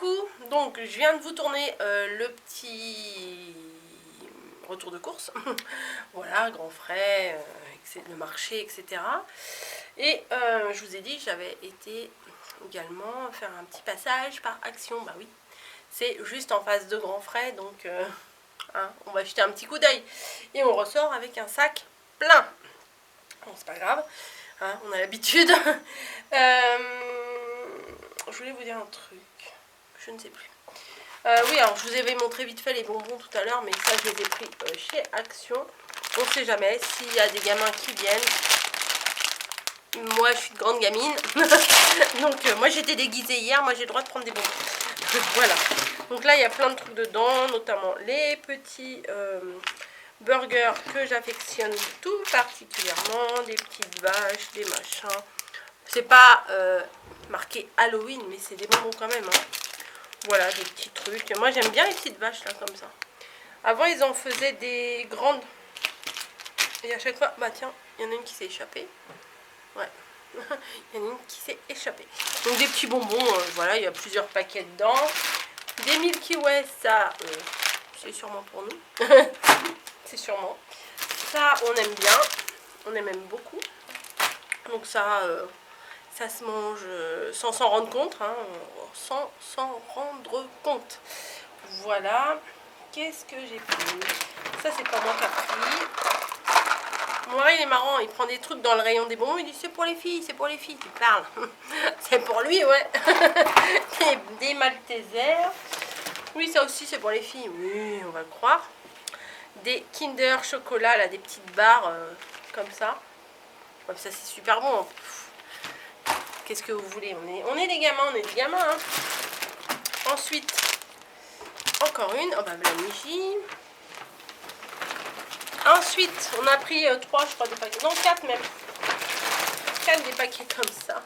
coucou. Donc je viens de vous tourner le petit retour de course. Voilà, grand frais, le marché, etc. Et je vous ai dit que j'avais été également faire un petit passage par Action. Bah oui, c'est juste en face de grand frais, donc hein, on va jeter un petit coup d'œil. Et on ressort avec un sac plein. Bon, c'est pas grave, hein, on a l'habitude. Je voulais vous dire un truc, je ne sais plus. Oui, alors je vous avais montré vite fait les bonbons tout à l'heure, mais ça je les ai pris chez Action. On ne sait jamais s'il y a des gamins qui viennent. Moi je suis de grande gamine, donc moi j'étais déguisée hier, moi j'ai le droit de prendre des bonbons. Voilà, donc là il y a plein de trucs dedans, notamment les petits burgers que j'affectionne tout particulièrement, des petites vaches, des machins. C'est pas marqué Halloween, mais c'est des bonbons quand même, hein. Voilà, des petits trucs. Moi, j'aime bien les petites vaches, là, comme ça. Avant, ils en faisaient des grandes. Et à chaque fois, bah tiens, il y en a une qui s'est échappée. Ouais, il y en a une qui s'est échappée. Donc, des petits bonbons, voilà, il y a plusieurs paquets dedans. Des Milky Way, ça, c'est sûrement pour nous. C'est sûrement. Ça, on aime bien. On aime même beaucoup. Donc, ça... ça se mange sans s'en rendre compte, hein, sans s'en rendre compte. Voilà. Qu'est-ce que j'ai pris? Ça, c'est pas moi qui a pris. Mon mari, il est marrant. Il prend des trucs dans le rayon des bonbons. Il dit, c'est pour les filles, c'est pour les filles. Il parle. C'est pour lui, ouais. Des Maltesers. Oui, ça aussi, c'est pour les filles. Oui, on va le croire. Des Kinder chocolat, là, des petites barres comme ça. Ouais, ça, c'est super bon. Qu'est-ce que vous voulez, on est des gamins, hein. Ensuite, encore une, oh bah la Miji. Ensuite, on a pris 3, je crois, des paquets, non 4 même. 4 des paquets comme ça.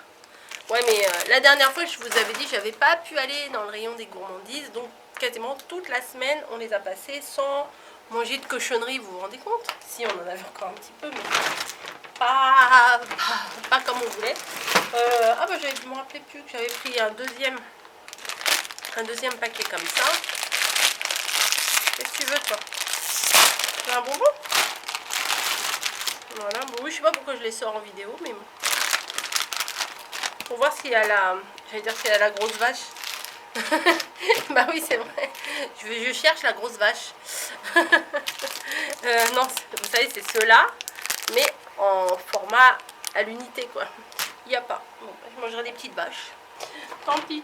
Ouais, mais la dernière fois, je vous avais dit, j'avais pas pu aller dans le rayon des gourmandises, donc quasiment toute la semaine, on les a passés sans manger de cochonnerie, vous vous rendez compte? Si, on en avait encore un petit peu, mais pas comme on voulait. Ah bah je me rappelais plus que j'avais pris un deuxième paquet comme ça. Qu'est-ce que tu veux, toi? C'est un bonbon? Voilà, bon oui, je sais pas pourquoi je les sors en vidéo, mais bon. Pour voir s'il y a la... J'allais dire s'il y a la grosse vache. Bah oui, c'est vrai. Je cherche la grosse vache. Non, vous savez, c'est ceux-là, mais en format à l'unité, quoi. Il n'y a pas. Bon, je mangerai des petites vaches. Tant pis.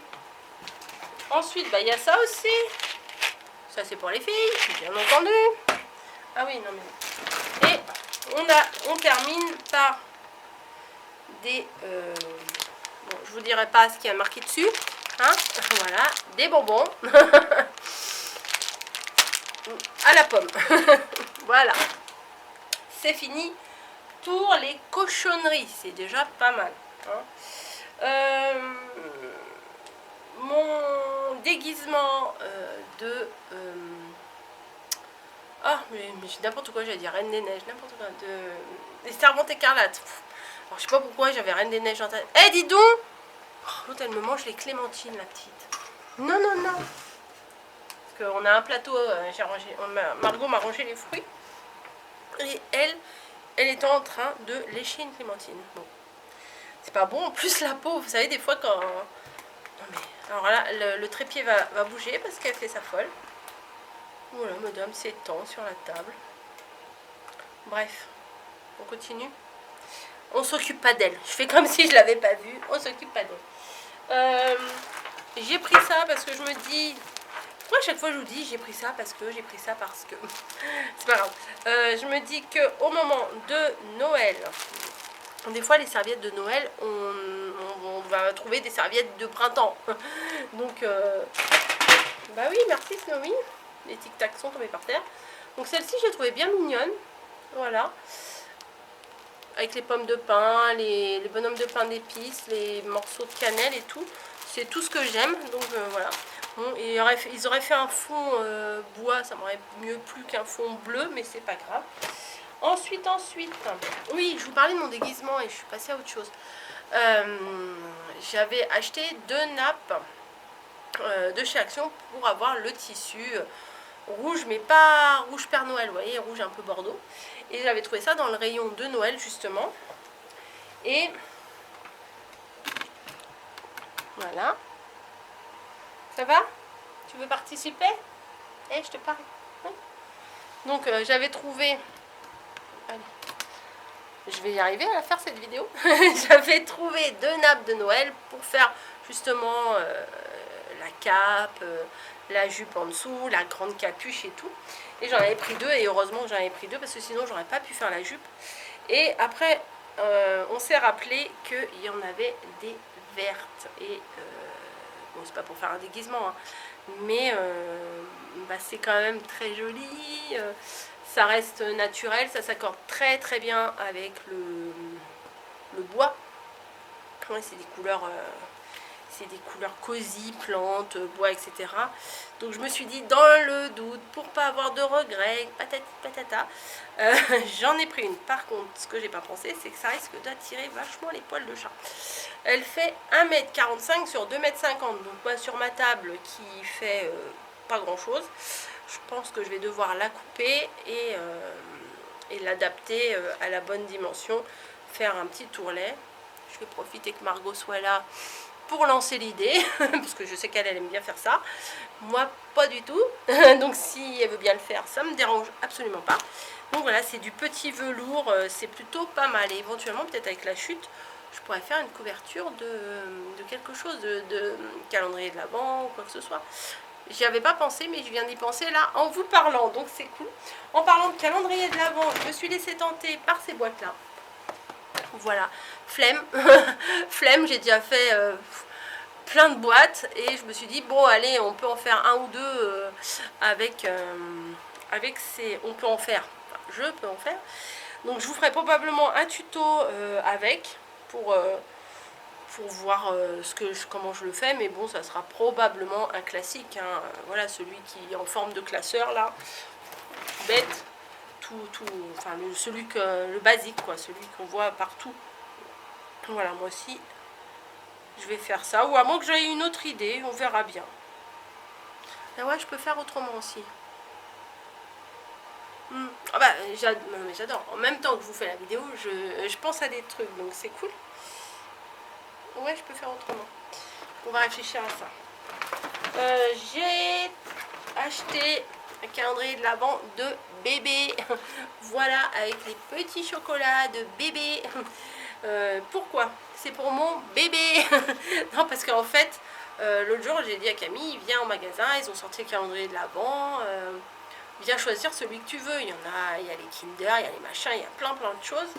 Ensuite, bah, il y a ça aussi. Ça, c'est pour les filles, bien entendu. Ah oui, non mais... Et on termine par des... Bon, je vous dirai pas ce qu'il y a marqué dessus. Hein, voilà, des bonbons. À la pomme. Voilà. C'est fini pour les cochonneries. C'est déjà pas mal. Hein. Mon déguisement de... Ah, mais n'importe quoi, j'allais dire Reine des Neiges, n'importe quoi. Des Servantes écarlates. Alors, je sais pas pourquoi j'avais Reine des Neiges en tête. Eh, dis donc! L'autre, elle me mange les clémentines, la petite. Non, non, non. Parce qu'on a un plateau, Margot m'a rangé les fruits. Et elle était en train de lécher une clémentine. Bon. C'est pas bon. En plus, la peau, vous savez, des fois, quand... Non, mais... Alors là, le trépied va bouger parce qu'elle fait sa folle. Voilà, madame s'étend sur la table. Bref, on continue. On s'occupe pas d'elle. Je fais comme si je l'avais pas vue. On s'occupe pas d'elle. J'ai pris ça parce que je me dis... Pourquoi à chaque fois je vous dis j'ai pris ça parce que, j'ai pris ça parce que... C'est pas grave. Je me dis qu'au moment de Noël... Des fois les serviettes de Noël, on va trouver des serviettes de printemps. Donc... Bah oui, merci Snowy. Les tic-tac sont tombés par terre. Donc celle-ci, je l'ai trouvée bien mignonne. Voilà. Avec les pommes de pin, les bonhommes de pain d'épices, les morceaux de cannelle et tout. C'est tout ce que j'aime. Donc voilà. Bon, ils auraient fait un fond bois. Ça m'aurait mieux plu qu'un fond bleu, mais c'est pas grave. Ensuite. Oui, je vous parlais de mon déguisement et je suis passée à autre chose. J'avais acheté 2 nappes. de chez Action pour avoir le tissu rouge, mais pas rouge Père Noël, vous voyez, rouge un peu bordeaux. Et j'avais trouvé ça dans le rayon de Noël justement. Et voilà. Ça va? Tu veux participer? Eh, je te parle. Oui. Donc j'avais trouvé... Allez. Je vais y arriver à faire cette vidéo. J'avais trouvé 2 nappes de Noël pour faire justement la cape, la jupe en dessous, la grande capuche et tout. Et j'en avais pris 2 et heureusement que j'en avais pris 2 parce que sinon j'aurais pas pu faire la jupe. Et après on s'est rappelé qu'il y en avait des vertes. Et bon, c'est pas pour faire un déguisement, hein, mais bah, c'est quand même très joli. Ça reste naturel, ça s'accorde très très bien avec le bois. Ouais, c'est des couleurs cosy, plantes, bois, etc. Donc je me suis dit, dans le doute, pour pas avoir de regrets, patati patata, j'en ai pris une. Par contre, ce que j'ai pas pensé, c'est que ça risque d'attirer vachement les poils de chat. Elle fait 1,45 m sur 2,50 m. Donc moi sur ma table qui fait pas grand chose, je pense que je vais devoir la couper et l'adapter à la bonne dimension, faire un petit tourlet. Je vais profiter que Margot soit là pour lancer l'idée, parce que je sais qu'elle aime bien faire ça. Moi, pas du tout. Donc si elle veut bien le faire, ça me dérange absolument pas. Donc voilà, c'est du petit velours, c'est plutôt pas mal. Et éventuellement, peut-être avec la chute, je pourrais faire une couverture de quelque chose, de calendrier de l'Avent ou quoi que ce soit. J'y avais pas pensé, mais je viens d'y penser là en vous parlant, donc c'est cool. En parlant de calendrier de l'Avent, je me suis laissée tenter par ces boîtes-là. Voilà, flemme, flemme, j'ai déjà fait plein de boîtes et je me suis dit, bon allez, on peut en faire un ou deux avec ces... On peut en faire, enfin, je peux en faire. Donc je vous ferai probablement un tuto avec pour voir comment je le fais, mais bon, ça sera probablement un classique, hein. Voilà, celui qui est en forme de classeur là, bête, enfin le basique quoi, celui qu'on voit partout. Voilà, moi aussi je vais faire ça, ou à moins que j'aie une autre idée, on verra bien. Ah ouais, je peux faire autrement aussi. Ah bah j'adore, en même temps que je vous fais la vidéo, je pense à des trucs, donc c'est cool. Ouais, je peux faire autrement. On va réfléchir à ça. J'ai acheté un calendrier de l'Avent de bébé. Voilà, avec les petits chocolats de bébé. Pourquoi? C'est pour mon bébé. Non, parce qu'en fait, l'autre jour, j'ai dit à Camille, viens au magasin, ils ont sorti le calendrier de l'Avent. Viens choisir celui que tu veux. Il y en a, il y a les Kinder, il y a les machins, il y a plein de choses.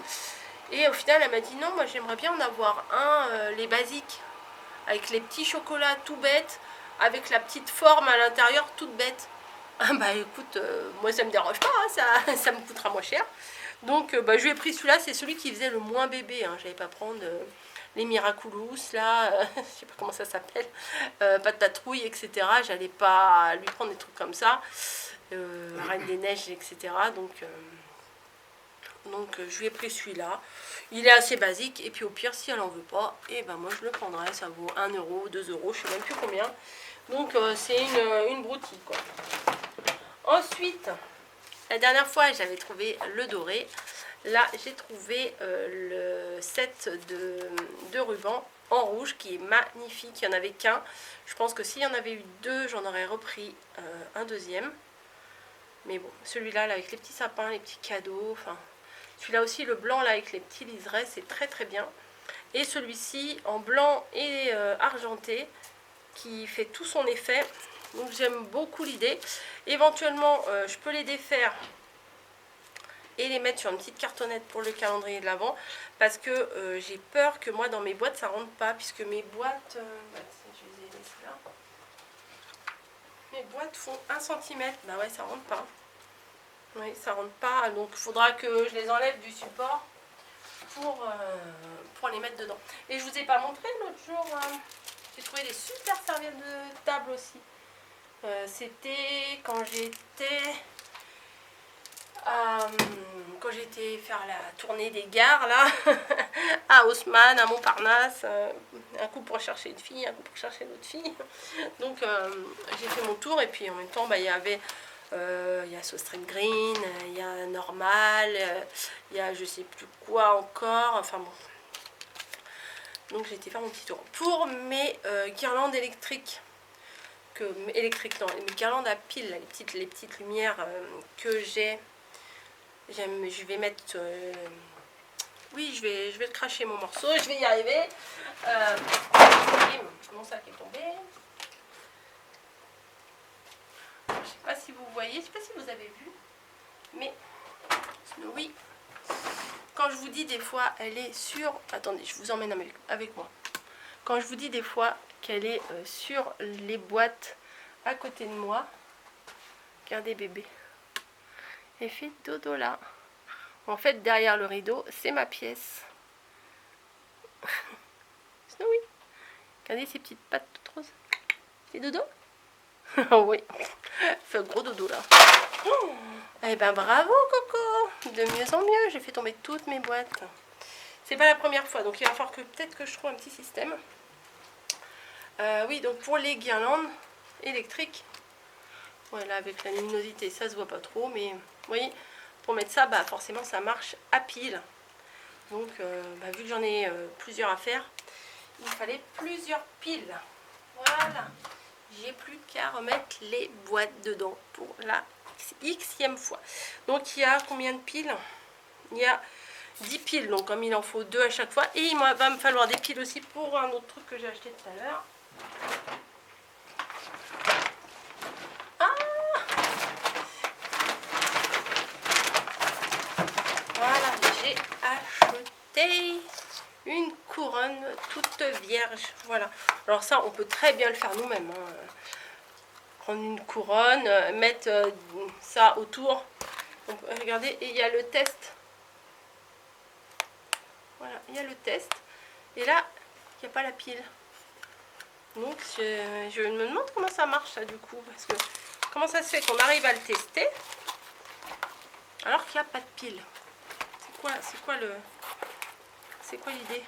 Et au final, elle m'a dit non, moi j'aimerais bien en avoir un, les basiques, avec les petits chocolats tout bêtes, avec la petite forme à l'intérieur toute bête. Ah bah écoute, moi ça me dérange pas, hein, ça me coûtera moins cher. Donc bah, je lui ai pris celui-là, c'est celui qui faisait le moins bébé. Hein. J'allais pas prendre les Miraculous, là, je sais pas comment ça s'appelle, pas de patrouille, etc. J'allais pas lui prendre des trucs comme ça, Reine des Neiges, etc. Donc je lui ai pris celui-là. Il est assez basique. Et puis au pire, si elle en veut pas, et ben moi je le prendrai. Ça vaut 1 €, 2 €, je sais même plus combien. Donc c'est une broutille quoi. Ensuite, la dernière fois j'avais trouvé le doré. Là j'ai trouvé le set de rubans en rouge qui est magnifique. Il n'y en avait qu'un. Je pense que s'il y en avait eu 2, j'en aurais repris un deuxième. Mais bon, celui-là là, avec les petits sapins, les petits cadeaux, enfin... Celui-là aussi, le blanc là avec les petits liserés, c'est très très bien. Et celui-ci en blanc et argenté qui fait tout son effet. Donc j'aime beaucoup l'idée. Éventuellement, je peux les défaire et les mettre sur une petite cartonnette pour le calendrier de l'Avent. Parce que j'ai peur que moi dans mes boîtes ça rentre pas. Puisque mes boîtes... je vais les laisser là. Mes boîtes font 1 cm. Bah ouais, ça rentre pas. Oui, ça rentre pas, donc il faudra que je les enlève du support pour les mettre dedans. Et je vous ai pas montré l'autre jour, j'ai trouvé des super serviettes de table aussi. C'était quand j'étais quand j'étais faire la tournée des gares là, à Haussmann, à Montparnasse, un coup pour chercher une fille, un coup pour chercher une autre fille. Donc j'ai fait mon tour et puis en même temps il y avait il y a So Street Green, il y a Normal, il y a je sais plus quoi encore, enfin bon. Donc j'ai été faire mon petit tour. Pour mes guirlandes électriques, électriques non, mes guirlandes à piles, les petites lumières que j'ai, je vais mettre... oui, je vais le cracher mon morceau, je vais y arriver. Mon sac est tombé. Je sais pas si vous voyez, je sais pas si vous avez vu, mais oui, quand je vous dis des fois elle est sur... Attendez, je vous emmène avec moi. Quand je vous dis des fois qu'elle est sur les boîtes à côté de moi, regardez bébé, elle fait dodo là. En fait, derrière le rideau, c'est ma pièce. Snowy, regardez ses petites pattes toutes roses. C'est dodo? Oui, elle fait un gros dodo là. Oh, eh ben bravo Coco, de mieux en mieux, j'ai fait tomber toutes mes boîtes. C'est pas la première fois, donc il va falloir que peut-être que je trouve un petit système. Oui, donc pour les guirlandes électriques, voilà, avec la luminosité, ça se voit pas trop, mais vous voyez, pour mettre ça, bah forcément ça marche à pile. Donc vu que j'en ai plusieurs à faire, il fallait plusieurs piles. Voilà, j'ai plus qu'à remettre les boîtes dedans pour la xème fois. Donc il y a combien de piles? Il y a 10 piles, donc comme il en faut 2 à chaque fois. Et il va me falloir des piles aussi pour un autre truc que j'ai acheté tout à l'heure. Voilà, j'ai acheté une couronne toute vierge. Voilà. Alors ça, on peut très bien le faire nous-mêmes. Hein. Prendre une couronne, mettre ça autour. Regardez, et il y a le test. Voilà, il y a le test. Et là, il n'y a pas la pile. Donc, je me demande comment ça marche, ça, du coup. Parce que, comment ça se fait qu'on arrive à le tester alors qu'il n'y a pas de pile? C'est quoi l'idée?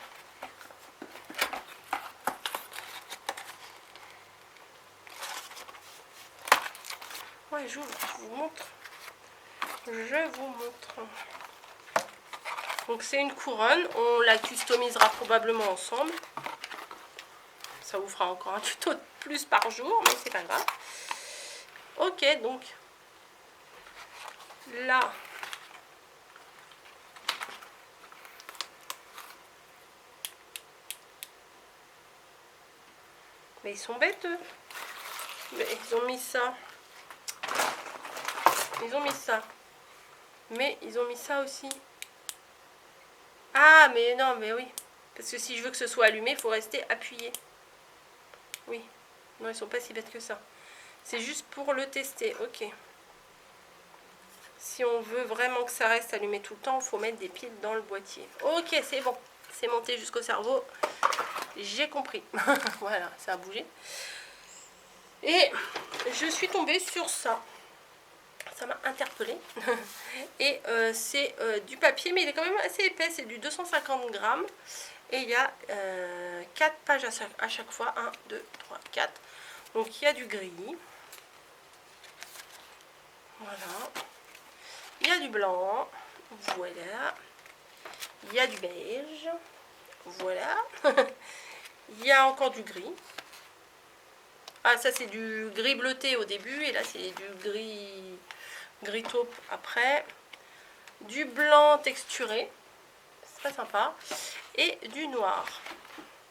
Ouais, je vous montre. Je vous montre. Donc c'est une couronne, on la customisera probablement ensemble. Ça vous fera encore un tuto de plus par jour, mais c'est pas grave. Ok, donc là, mais ils sont bêtes eux. Mais ils ont mis ça. Ils ont mis ça. Mais ils ont mis ça aussi. Ah, mais non, mais oui. Parce que si je veux que ce soit allumé, il faut rester appuyé. Oui. Non, ils sont pas si bêtes que ça. C'est juste pour le tester. Ok. Si on veut vraiment que ça reste allumé tout le temps, il faut mettre des piles dans le boîtier. Ok, c'est bon. C'est monté jusqu'au cerveau. J'ai compris. Voilà, ça a bougé. Et je suis tombée sur ça. Ça m'a interpellée. Et c'est du papier, mais il est quand même assez épais. C'est du 250 grammes. Et il y a 4 pages à chaque fois. 1, 2, 3, 4. Donc il y a du gris. Voilà. Il y a du blanc. Voilà. Il y a du beige. Voilà. Il y a encore du gris. Ah, ça c'est du gris bleuté au début. Et là c'est du gris taupe après. Du blanc texturé. C'est très sympa. Et du noir.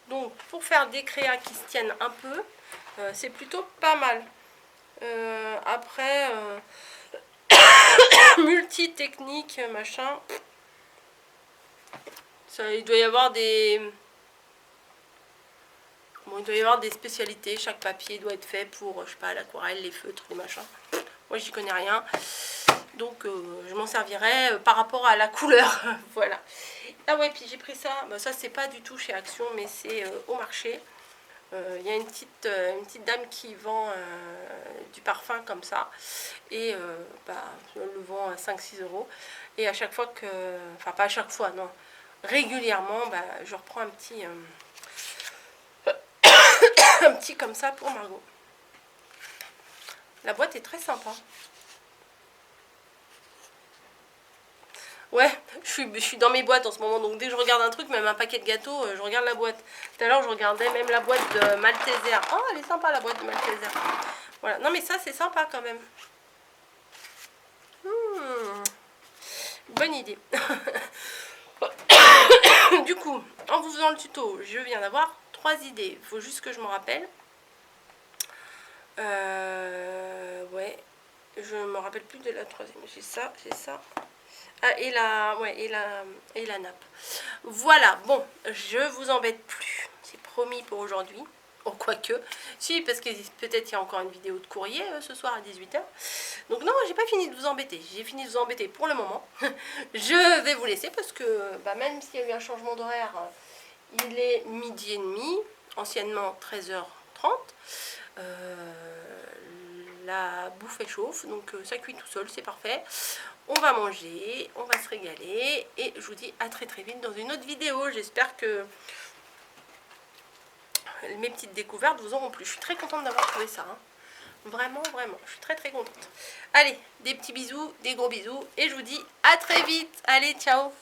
Donc pour faire des créas qui se tiennent un peu, c'est plutôt pas mal. Après, multi-technique, machin. Ça, il doit y avoir des... Bon, il doit y avoir des spécialités. Chaque papier doit être fait pour, je sais pas, l'aquarelle, les feutres, les machins. Moi, j'y connais rien. Donc, je m'en servirai par rapport à la couleur. Voilà. Ah ouais, puis j'ai pris ça. Bah, ça, c'est pas du tout chez Action, mais c'est au marché. Il y a une petite dame qui vend du parfum comme ça. Et je le vends à 5-6 euros. Et à chaque fois que... Enfin, pas à chaque fois, non. Régulièrement, je reprends un petit... un petit comme ça pour Margot. La boîte est très sympa. Ouais, je suis dans mes boîtes en ce moment, donc dès que je regarde un truc, même un paquet de gâteaux, je regarde la boîte. Tout à l'heure, je regardais même la boîte de Malteser. Oh, elle est sympa la boîte de Malteser. Voilà, non mais ça c'est sympa quand même. Bonne idée. Du coup, en vous faisant le tuto, je viens d'avoir 3 idées. Il faut juste que je me rappelle. Ouais, je me rappelle plus de la troisième. J'ai ça, j'ai ça. Ah, et la nappe. Voilà, bon, je vous embête plus. C'est promis pour aujourd'hui. Oh, quoique. Si, parce que peut-être il y a encore une vidéo de courrier ce soir à 18 h. Donc non, j'ai pas fini de vous embêter. J'ai fini de vous embêter pour le moment. Je vais vous laisser parce que même s'il y a eu un changement d'horaire, il est 12h30, anciennement 13h30. La bouffe est chauffe, donc ça cuit tout seul, c'est parfait. On va manger, on va se régaler et je vous dis à très très vite dans une autre vidéo. J'espère que mes petites découvertes vous auront plu. Je suis très contente d'avoir trouvé ça, hein. Vraiment, vraiment, je suis très très contente. Allez, des petits bisous, des gros bisous et je vous dis à très vite. Allez, ciao.